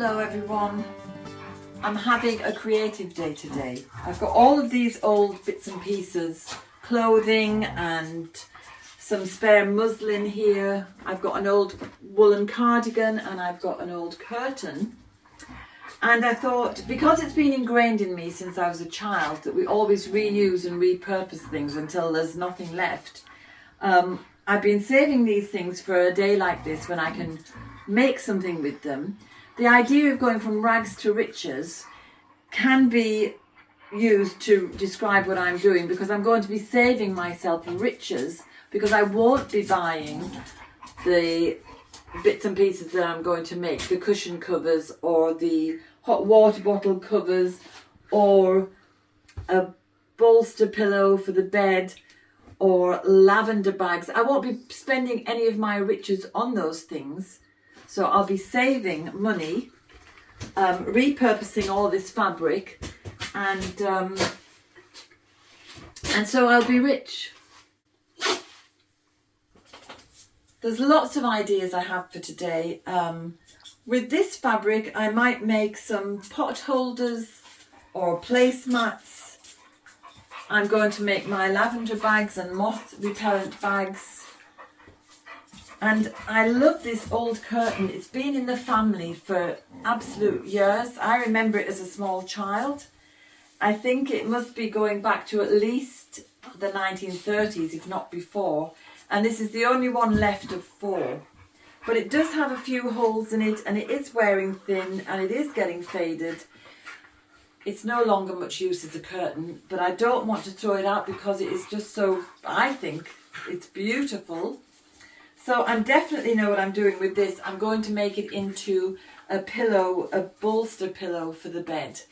Hello everyone. I'm having a creative day today. I've got all of these old bits and pieces, clothing and some spare muslin here. I've got an old woolen cardigan and I've got an old curtain. And I thought, because it's been ingrained in me since I was a child that we always reuse and repurpose things until there's nothing left, I've been saving these things for a day like this when I can make something with them. The idea of going from rags to riches can be used to describe what I'm doing, because I'm going to be saving myself riches, because I won't be buying the bits and pieces that I'm going to make, the cushion covers or the hot water bottle covers or a bolster pillow for the bed or lavender bags. I won't be spending any of my riches on those things. So I'll be saving money, repurposing all this fabric, and so I'll be rich. There's lots of ideas I have for today. With this fabric, I might make some pot holders or placemats. I'm going to make my lavender bags and moth repellent bags. And I love this old curtain. It's been in the family for absolute years. I remember it as a small child. I think it must be going back to at least the 1930s, if not before. And this is the only one left of 4. But it does have a few holes in it, and it is wearing thin, and it is getting faded. It's no longer much use as a curtain, but I don't want to throw it out because it is just so, I think it's beautiful. So I definitely know what I'm doing with this. I'm going to make it into a pillow, a bolster pillow for the bed.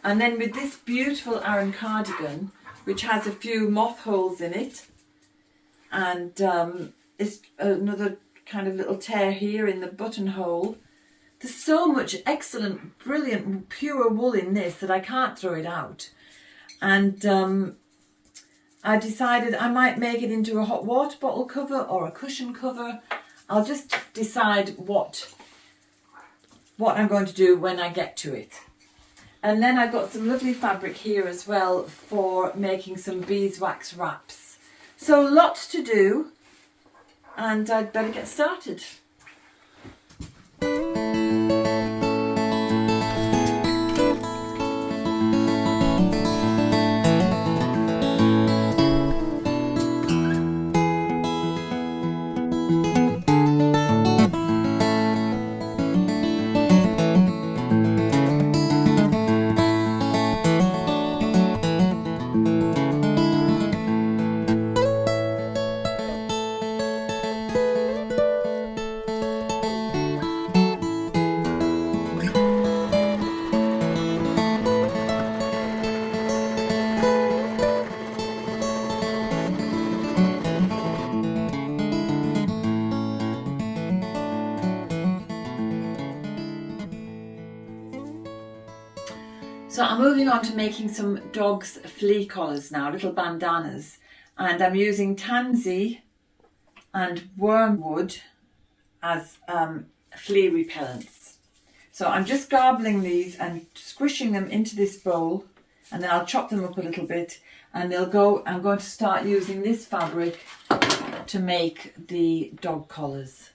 And then with this beautiful Aran cardigan, which has a few moth holes in it, and it's another kind of little tear here in the buttonhole. There's so much excellent, brilliant, pure wool in this that I can't throw it out. And I decided I might make it into a hot water bottle cover or a cushion cover. I'll just decide what I'm going to do when I get to it. And then I've got some lovely fabric here as well for making some beeswax wraps. So lots to do, and I'd better get started. So I'm moving on to making some dogs' flea collars now, little bandanas. And I'm using tansy and wormwood as flea repellents. So I'm just garbling these and squishing them into this bowl, and then I'll chop them up a little bit, and they'll go. I'm going to start using this fabric to make the dog collars.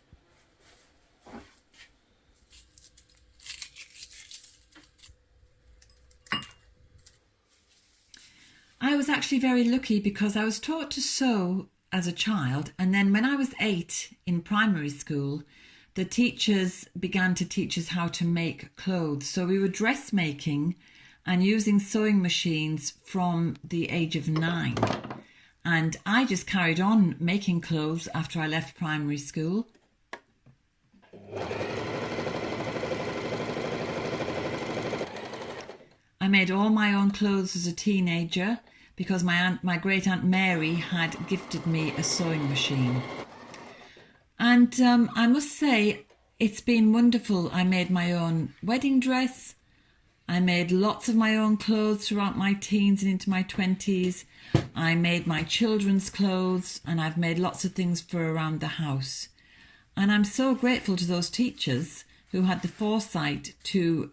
I was actually very lucky because I was taught to sew as a child, and then when I was 8 in primary school, the teachers began to teach us how to make clothes. So we were dressmaking and using sewing machines from the age of 9. And I just carried on making clothes after I left primary school. I made all my own clothes as a teenager because my great aunt Mary had gifted me a sewing machine. And I must say, it's been wonderful. I made my own wedding dress. I made lots of my own clothes throughout my teens and into my 20s. I made my children's clothes, and I've made lots of things for around the house. And I'm so grateful to those teachers who had the foresight to,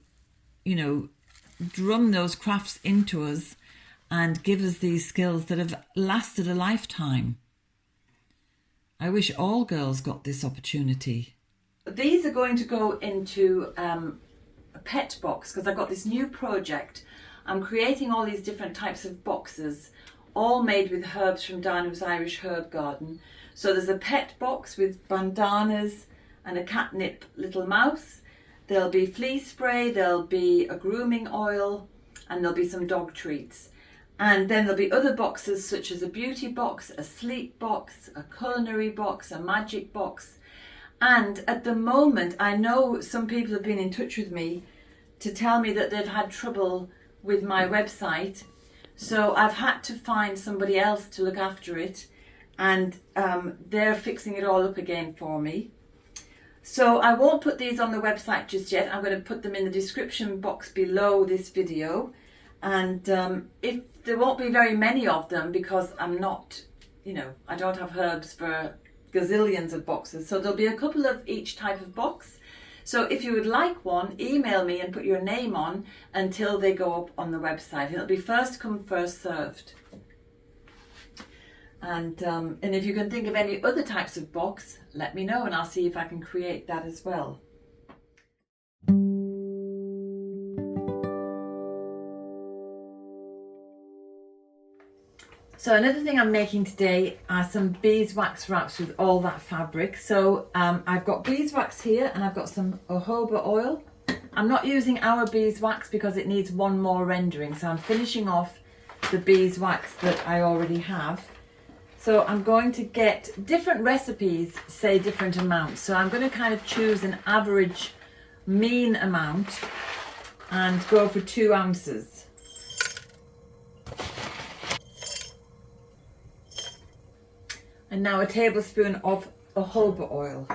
you know, drum those crafts into us and give us these skills that have lasted a lifetime. I wish all girls got this opportunity. These are going to go into a pet box because I've got this new project. I'm creating all these different types of boxes, all made with herbs from Danu's Irish Herb Garden. So there's a pet box with bandanas and a catnip little mouse. There'll be flea spray, there'll be a grooming oil, and there'll be some dog treats. And then there'll be other boxes such as a beauty box, a sleep box, a culinary box, a magic box. And at the moment, I know some people have been in touch with me to tell me that they've had trouble with my website. So I've had to find somebody else to look after it, and they're fixing it all up again for me. So I won't put these on the website just yet. I'm going to put them in the description box below this video. And if there won't be very many of them because I'm not, you know, I don't have herbs for gazillions of boxes. So there'll be a couple of each type of box. So if you would like one, email me and put your name on until they go up on the website. It'll be first come, first served. And if you can think of any other types of box, let me know and I'll see if I can create that as well. So another thing I'm making today are some beeswax wraps with all that fabric. So I've got beeswax here and I've got some jojoba oil. I'm not using our beeswax because it needs one more rendering. So I'm finishing off the beeswax that I already have. So I'm going to get different recipes, say different amounts. So I'm going to kind of choose an average mean amount and go for 2 ounces. And now a tablespoon of jojoba oil.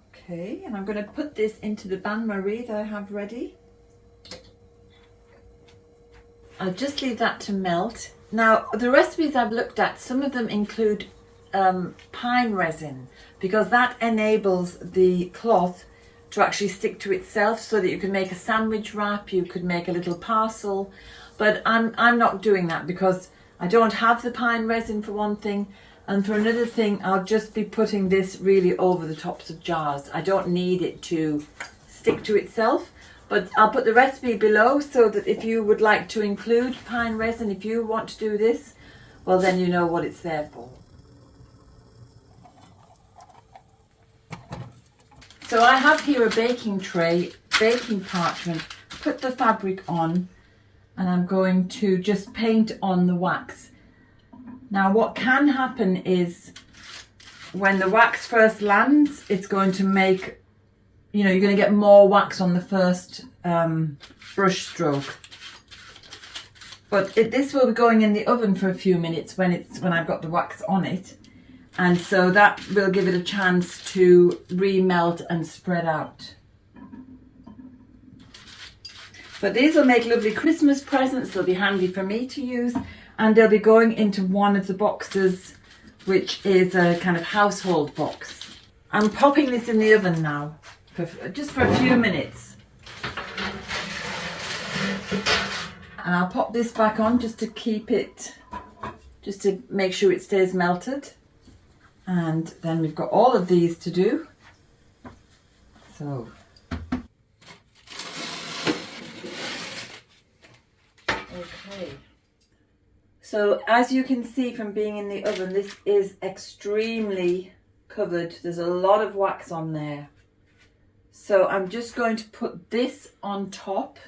Okay, and I'm going to put this into the bain-marie that I have ready. I'll just leave that to melt. Now, the recipes I've looked at, some of them include pine resin because that enables the cloth to actually stick to itself so that you can make a sandwich wrap, you could make a little parcel. But I'm not doing that because I don't have the pine resin for one thing, and for another thing I'll just be putting this really over the tops of jars. I don't need it to stick to itself, but I'll put the recipe below so that if you would like to include pine resin, if you want to do this, well then you know what it's there for. So I have here a baking tray, baking parchment, put the fabric on, and I'm going to just paint on the wax. Now what can happen is when the wax first lands, it's going to make, you know, you're going to get more wax on the first brush stroke. But this will be going in the oven for a few minutes when I've got the wax on it. And so that will give it a chance to remelt and spread out. But these will make lovely Christmas presents. They'll be handy for me to use, and they'll be going into one of the boxes, which is a kind of household box. I'm popping this in the oven now, just for a few minutes. And I'll pop this back on just to keep it, just to make sure it stays melted. And then we've got all of these to do. So. Okay, so as you can see from being in the oven, this is extremely covered. There's a lot of wax on there. So I'm just going to put this on top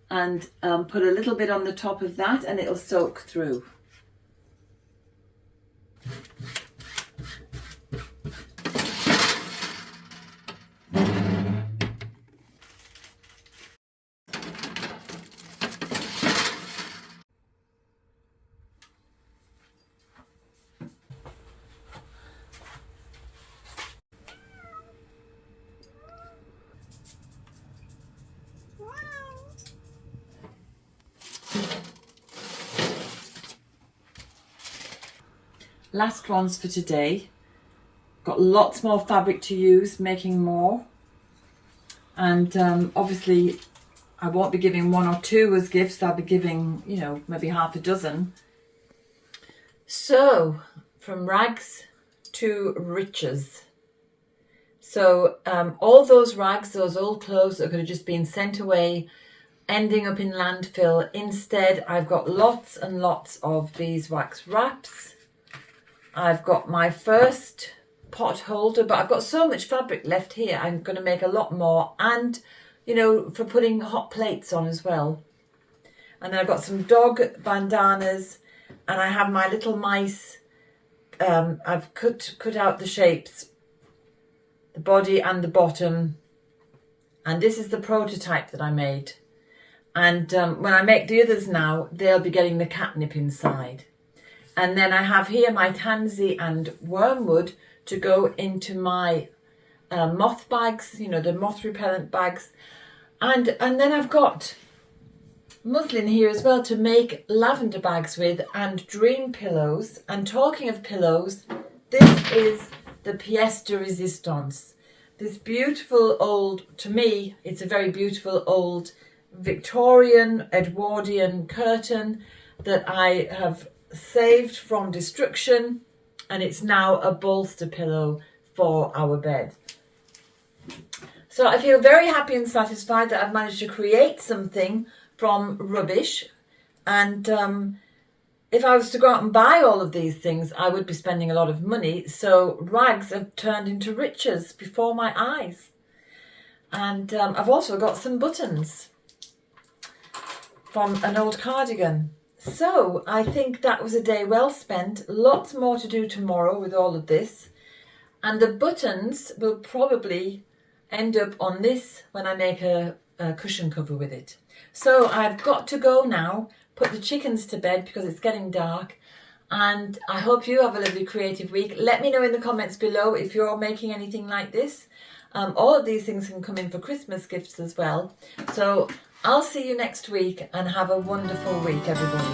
and put a little bit on the top of that and it'll soak through. Last ones for today. Got lots more fabric to use, making more. And obviously I won't be giving 1 or 2 as gifts. I'll be giving, you know, maybe half a dozen. So from rags to riches. So all those rags, those old clothes that could have just been sent away, ending up in landfill. Instead, I've got lots and lots of beeswax wraps. I've got my first pot holder, but I've got so much fabric left here. I'm going to make a lot more, and you know, for putting hot plates on as well. And then I've got some dog bandanas, and I have my little mice. I've cut out the shapes, the body and the bottom, and this is the prototype that I made. And when I make the others now, they'll be getting the catnip inside. And then I have here my tansy and wormwood to go into my moth bags, you know, the moth repellent bags. And then I've got muslin here as well to make lavender bags with, and dream pillows. And talking of pillows, this is the pièce de résistance. This beautiful old, to me, it's a very beautiful old Victorian Edwardian curtain that I have saved from destruction, and it's now a bolster pillow for our bed. So I feel very happy and satisfied that I've managed to create something from rubbish. And if I was to go out and buy all of these things, I would be spending a lot of money. So rags have turned into riches before my eyes. And I've also got some buttons from an old cardigan. So I think that was a day well spent. Lots more to do tomorrow with all of this. And the buttons will probably end up on this when I make a cushion cover with it. So I've got to go now, put the chickens to bed because it's getting dark. And I hope you have a lovely creative week. Let me know in the comments below if you're making anything like this. All of these things can come in for Christmas gifts as well. So I'll see you next week, and have a wonderful week, everybody.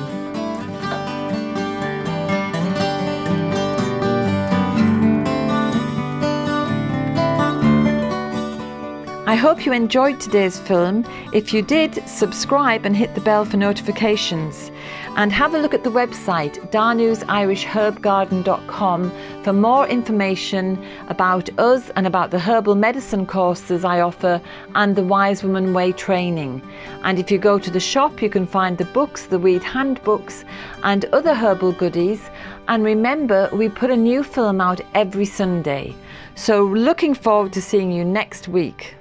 I hope you enjoyed today's film. If you did, subscribe and hit the bell for notifications. And have a look at the website danusirishherbgarden.com for more information about us and about the herbal medicine courses I offer and the Wise Woman Way training. And if you go to the shop, you can find the books, the weed handbooks and other herbal goodies. And remember, we put a new film out every Sunday. So looking forward to seeing you next week.